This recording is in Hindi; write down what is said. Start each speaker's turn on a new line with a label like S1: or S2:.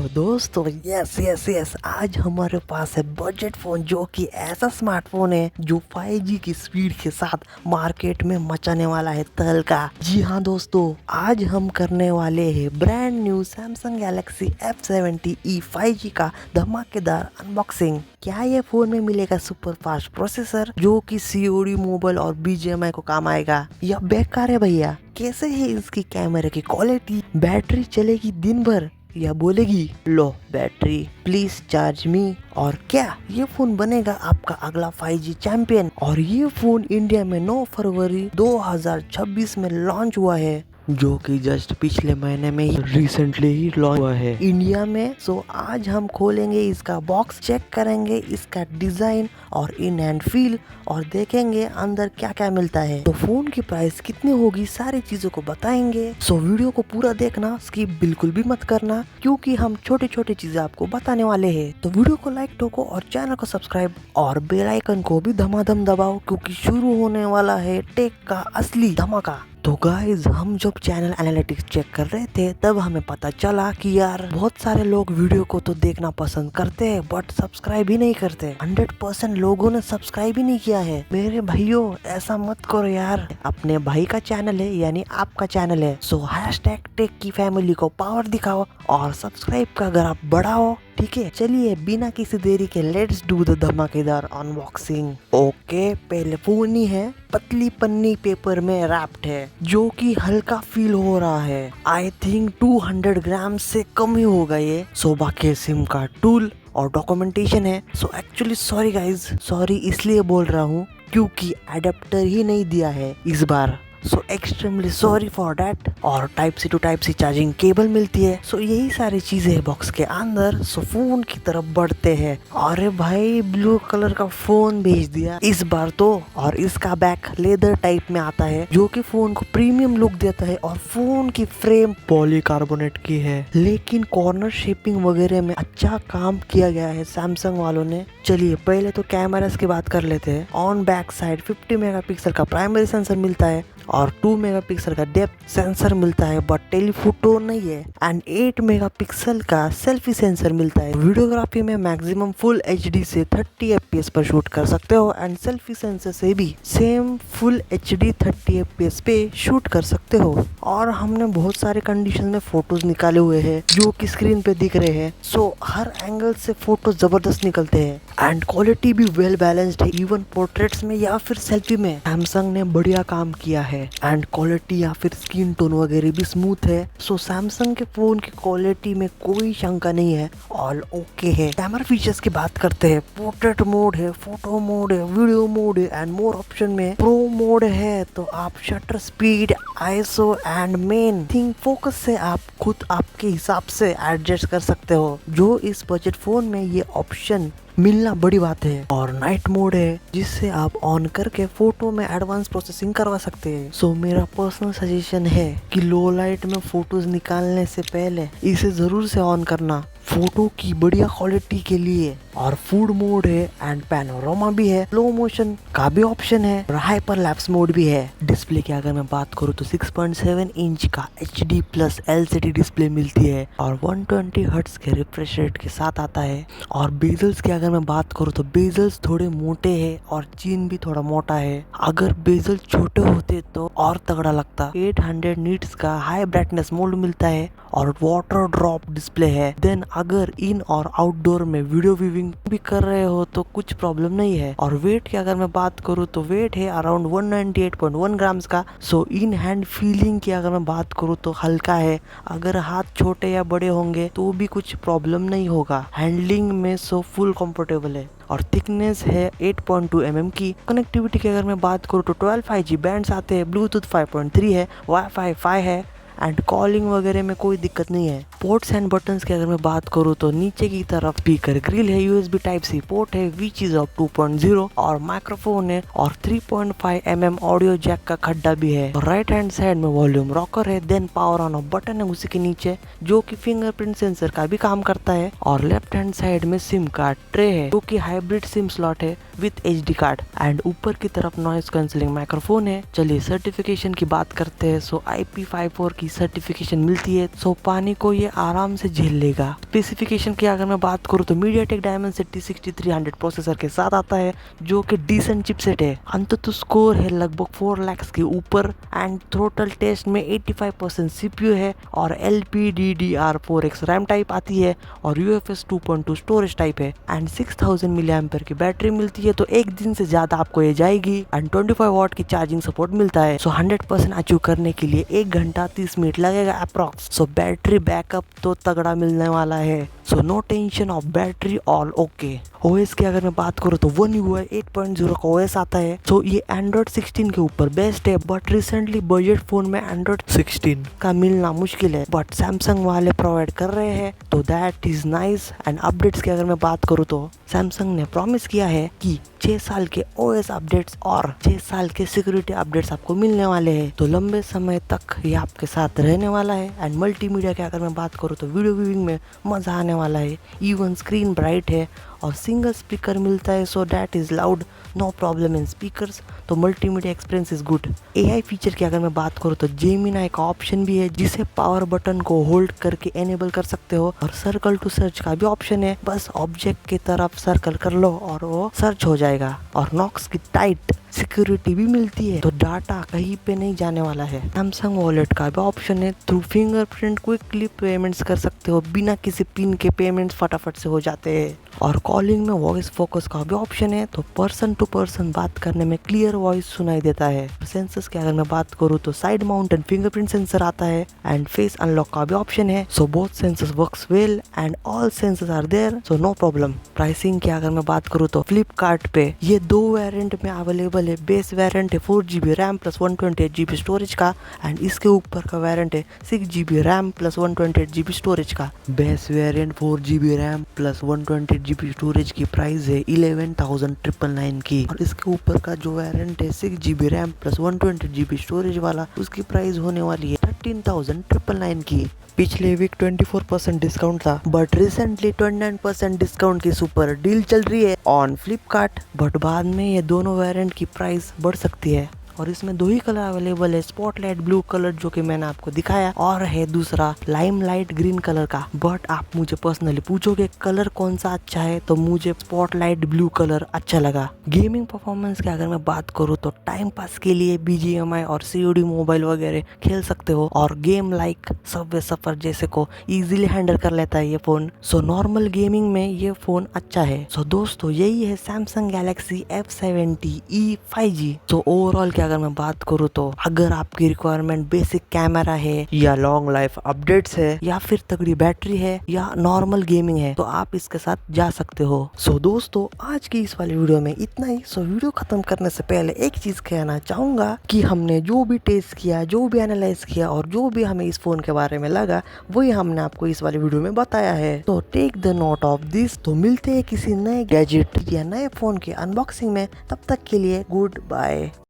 S1: दोस्तों यस यस यस आज हमारे पास है बजट फोन जो कि ऐसा स्मार्टफोन है जो 5G की स्पीड के साथ मार्केट में मचाने वाला है तहलका। जी हाँ दोस्तों, आज हम करने वाले हैं brand new Samsung Galaxy F70e 5G का धमाकेदार अनबॉक्सिंग। क्या ये फोन में मिलेगा सुपर फास्ट प्रोसेसर जो कि COD मोबाइल और BGMI को काम आएगा, या बेकार है भैया? कैसे है इसकी कैमरे की क्वालिटी? बैटरी चलेगी दिन भर या बोलेगी लो बैटरी प्लीज चार्ज मी? और क्या ये फोन बनेगा आपका अगला 5G चैंपियन? और ये फोन इंडिया में 9 फरवरी 2026 में लॉन्च हुआ है, जो कि जस्ट पिछले महीने में ही रिसेंटली ही लॉन्च हुआ है इंडिया में। सो आज हम खोलेंगे इसका बॉक्स, चेक करेंगे इसका डिजाइन और इन हैंड फील, और देखेंगे अंदर क्या क्या मिलता है। तो फोन की प्राइस कितनी होगी, सारी चीजों को बताएंगे। सो वीडियो को पूरा देखना, स्किप बिल्कुल भी मत करना, क्योंकि हम छोटी छोटी चीजें आपको बताने वाले हैं। तो वीडियो को लाइक ठोको और चैनल को सब्सक्राइब और बेल आइकन को भी धमाधम दबाओ, क्योंकि शुरू होने वाला है टेक का असली धमाका। तो गाइज, हम जब चैनल एनालिटिक्स चेक कर रहे थे तब हमें पता चला कि यार बहुत सारे लोग वीडियो को तो देखना पसंद करते हैं बट सब्सक्राइब ही नहीं करते। 100% लोगों ने सब्सक्राइब ही नहीं किया है। मेरे भाइयों ऐसा मत करो यार, अपने भाई का चैनल है यानी आपका चैनल है। सो हैशटैग टेक की फैमिली को पावर दिखाओ और सब्सक्राइब का ग्राफ बढ़ाओ, ठीक है? चलिए बिना किसी देरी के लेट्स डू द धमाकेदार अनबॉक्सिंग। ओके, पहले फोन ही है, पतली पन्नी पेपर में रैप्ड है, जो कि हल्का फील हो रहा है। आई थिंक 200 ग्राम से कम ही होगा ये। सो बाकी सिम का टूल और डॉक्यूमेंटेशन है। So actually sorry guys, sorry इसलिए बोल रहा हूँ क्योंकि एडेप्टर ही नहीं दिया है इस बार। So extremely sorry for that. और type C to type C charging cable मिलती है। सो यही सारी चीजें है बॉक्स के अंदर। सो फोन की तरफ बढ़ते हैं। अरे भाई, ब्लू कलर का फोन भेज दिया इस बार तो, और इसका बैक लेदर टाइप में आता है, जो कि फोन को प्रीमियम लुक देता है। और फोन की फ्रेम पॉलीकार्बोनेट की है, लेकिन कॉर्नर शेपिंग वगैरह में अच्छा काम किया गया है सैमसंग वालों ने। चलिए पहले तो कैमरास की बात कर लेते हैं। ऑन बैक साइड 50 मेगापिक्सल का प्राइमरी सेंसर मिलता है और 2 मेगापिक्सल का डेप्थ सेंसर मिलता है, बट टेलीफोटो नहीं है। एंड 8 मेगापिक्सल का सेल्फी सेंसर मिलता है। वीडियोग्राफी में मैक्सिमम फुल HD से 30 FPS पर शूट कर सकते हो, एंड सेल्फी सेंसर से भी सेम फुल HD 30 FPS पे शूट कर सकते हो। और हमने बहुत सारे कंडीशन में फोटोज निकाले हुए हैं जो कि स्क्रीन पे दिख रहे हैं। सो हर एंगल से फोटो जबरदस्त निकलते हैं, एंड क्वालिटी भी वेल बैलेंस्ड है। इवन पोर्ट्रेट्स में या फिर सेल्फी में सैमसंग ने बढ़िया काम किया है। एंड क्वालिटी या फिर स्किन टोन वगैरह भी स्मूथ है। सो सैमसंग के फोन की क्वालिटी में कोई शंका नहीं है, ऑल ओके है। कैमरा फीचर्स की बात करते हैं। पोर्ट्रेट मोड है, फोटो मोड है, वीडियो मोड है, एंड मोर ऑप्शन में प्रो मोड है। तो आप shutter speed, ISO and main thing focus से आप खुद आपके हिसाब से एडजस्ट कर सकते हो, जो इस बजट फोन में ये ऑप्शन मिलना बड़ी बात है। और नाइट मोड है, जिससे आप ऑन करके फोटो में एडवांस प्रोसेसिंग करवा सकते हैं। सो मेरा पर्सनल सजेशन है कि लो लाइट में फोटोज निकालने से पहले इसे जरूर से ऑन करना, फोटो की बढ़िया क्वालिटी के लिए। और फूड मोड है एंड पैनोरामा भी है, स्लो मोशन का भी ऑप्शन है, और हाइपर लैप्स मोड भी है। डिस्प्ले की अगर मैं बात करूँ तो 6.7 इंच का HD प्लस LCD डिस्प्ले मिलती है, और 120 हर्ट्ज के रिफ्रेश रेट के साथ आता है। और बेजल्स की अगर मैं बात करूँ तो बेजल्स थोड़े मोटे हैं और चीन भी थोड़ा मोटा है। अगर बेजल छोटे होते तो और तगड़ा लगता। 800 नीट्स का हाई ब्राइटनेस मोड मिलता है, और वाटर ड्रॉप डिस्प्ले है। देन अगर इन और आउटडोर में वीडियो व्यूइंग भी कर रहे हो तो कुछ प्रॉब्लम नहीं है। और वेट की अगर मैं बात करूँ तो वेट है अराउंड 198.1 ग्राम्स का। सो इन हैंड फीलिंग की अगर मैं बात करूँ तो हल्का है। अगर हाथ छोटे या बड़े होंगे तो भी कुछ प्रॉब्लम नहीं होगा हैंडलिंग में। सो फुल कंफर्टेबल है। और थिकनेस है 8.2 mm की। कनेक्टिविटी की अगर मैं बात करूँ तो 12 5G बैंड्स आते हैं, ब्लूटूथ 5.3 है, वाईफाई 5 है, एंड कॉलिंग वगैरह में कोई दिक्कत नहीं है। पोर्ट्स एंड बटन्स की अगर मैं बात करूँ तो नीचे की तरफ स्पीकर ग्रिल है, USB Type-C पोर्ट है, विच इज ऑफ 2.0, और माइक्रोफोन है, और 3.5 mm ऑडियो जैक का खड्डा भी है। और राइट हैंड साइड में वॉल्यूम रॉकर है। Then power on off button है उसी के नीचे, जो कि फिंगरप्रिंट सेंसर का भी काम करता है। और लेफ्ट हैंड साइड में सिम कार्ड ट्रे है, जो कि हाइब्रिड सिम स्लॉट है विथ HD कार्ड। एंड ऊपर की तरफ नॉइस कैंसिलिंग माइक्रोफोन है। चलिए सर्टिफिकेशन की बात करते हैं। सो IP54 की सर्टिफिकेशन मिलती है, सो पानी को ये आराम से झेल लेगा। स्पेसिफिकेशन की अगर मैं बात करूँ तो MediaTek Dimensity 6300 प्रोसेसर के साथ आता है, जो कि डिसेंट चिपसेट है। अंततः स्कोर है लगभग 4 लाख के ऊपर एंड टोटल टेस्ट में 85% CPU है और LPDDR4X रैम टाइप आती है और UFS 2.2 स्टोरेज टाइप है एंड 6000 mAh की बैटरी मिलती है, तो एक दिन से ज्यादा आपको ये जाएगी एंड 25 वाट की चार्जिंग सपोर्ट मिलता है। सो 100% अचीव करने के लिए 1 घंटा 30 मिनट लगेगा अप्रॉक्स। सो बैटरी बैकअप तो तगड़ा मिलने वाला है, so no tension of battery, all okay. OS की अगर मैं बात करूँ तो One UI 8.0 का OS आता है। सो ये Android 16 के ऊपर बेस्ट है, बट रिसेंटली बजट फोन में Android 16 का मिलना मुश्किल है, बट सैमसंग वाले प्रोवाइड कर रहे हैं, तो that is nice. And updates की अगर मैं बात करूँ तो सैमसंग ने प्रॉमिस किया है कि 6 साल के OS अपडेट्स और 6 साल के सिक्योरिटी अपडेट्स आपको मिलने वाले हैं, तो लंबे समय तक ये आपके साथ रहने वाला है। एंड मल्टीमीडिया की अगर मैं बात करूँ तो वीडियो व्यूइंग में मजा आने वाला है, इवन स्क्रीन ब्राइट है और सिंगल स्पीकर मिलता है, so that is loud, no problem in speakers, तो multimedia experience is good. AI feature की अगर मैं बात करूँ तो जेमिनाई का ऑप्शन भी है, जिसे पावर बटन को होल्ड करके एनेबल कर सकते हो, और सर्कल टू सर्च का भी ऑप्शन है, बस ऑब्जेक्ट की तरफ सर्कल कर लो और वो सर्च हो जाएगा। और नॉक्स की टाइट सिक्योरिटी भी मिलती है, तो डाटा कहीं पे नहीं जाने वाला है। सैमसंग वॉलेट का भी ऑप्शन है, थ्रू फिंगरप्रिंट क्विकली पेमेंट्स कर सकते हो, बिना किसी पिन के पेमेंट्स फटाफट से हो जाते हैं। और कॉलिंग में वॉइस फोकस का भी ऑप्शन है, तो पर्सन टू पर्सन बात करने में क्लियर वॉइस सुनाई देता है। सेंसर्स की अगर मैं बात करूँ तो साइड माउंटेन फिंगरप्रिंट सेंसर आता है एंड फेस अनलॉक का भी ऑप्शन है, so both sensors works well and all sensors are there, so no problem. Pricing की अगर मैं बात करूँ तो फ्लिपकार्ट पे ये 2 वेरिएंट में अवेलेबल है। बेस वेरिएंट है 4GB RAM plus 128GB storage का एंड इसके ऊपर का वेरिएंट है 6GB RAM plus 128GB storage का। Base variant 4GB RAM plus 128GB storage की प्राइस है 11,999 की, और इसके ऊपर का जो वेरिएंट है 6GB RAM plus 128GB storage वाला, उसकी प्राइस होने वाली है 13,999 की। पिछले वीक 24% डिस्काउंट था, बट रिसेंटली 29% डिस्काउंट की सुपर डील चल रही है ऑन फ्लिपकार्ट, बट बाद में ये दोनों वेरिएंट की प्राइस बढ़ सकती है। और इसमें 2 ही कलर अवेलेबल है, स्पॉटलाइट ब्लू कलर जो कि मैंने आपको दिखाया, और है दूसरा लाइमलाइट ग्रीन कलर का। बट आप मुझे पर्सनली पूछोगे कलर कौन सा अच्छा है, तो मुझे स्पॉटलाइट ब्लू कलर अच्छा लगा। गेमिंग परफॉर्मेंस की अगर मैं बात करूँ तो टाइम पास के लिए BGMI और COD मोबाइल वगैरह खेल सकते हो, और गेम लाइक सबवे सफर जैसे को इजीली हैंडल कर लेता है ये फोन, सो नॉर्मल गेमिंग में ये फोन अच्छा है। सो दोस्तों यही है Samsung Galaxy F70e 5G। So overall अगर मैं बात करूँ तो अगर आपकी रिक्वायरमेंट बेसिक कैमरा है या लॉन्ग लाइफ अपडेट्स है या फिर तगड़ी बैटरी है या नॉर्मल गेमिंग है, तो आप इसके साथ जा सकते हो। सो दोस्तों आज की इस वाली वीडियो में इतना ही। सो वीडियो खत्म करने से पहले एक चीज कहना चाहूंगा कि हमने जो भी टेस्ट किया, जो भी एनालाइज किया और जो भी हमें इस फोन के बारे में लगा, वही हमने आपको इस वाली वीडियो में बताया है, तो take the note of this. तो मिलते हैं किसी नए गैजेट या नए फोन के अनबॉक्सिंग में, तब तक के लिए गुड बाय।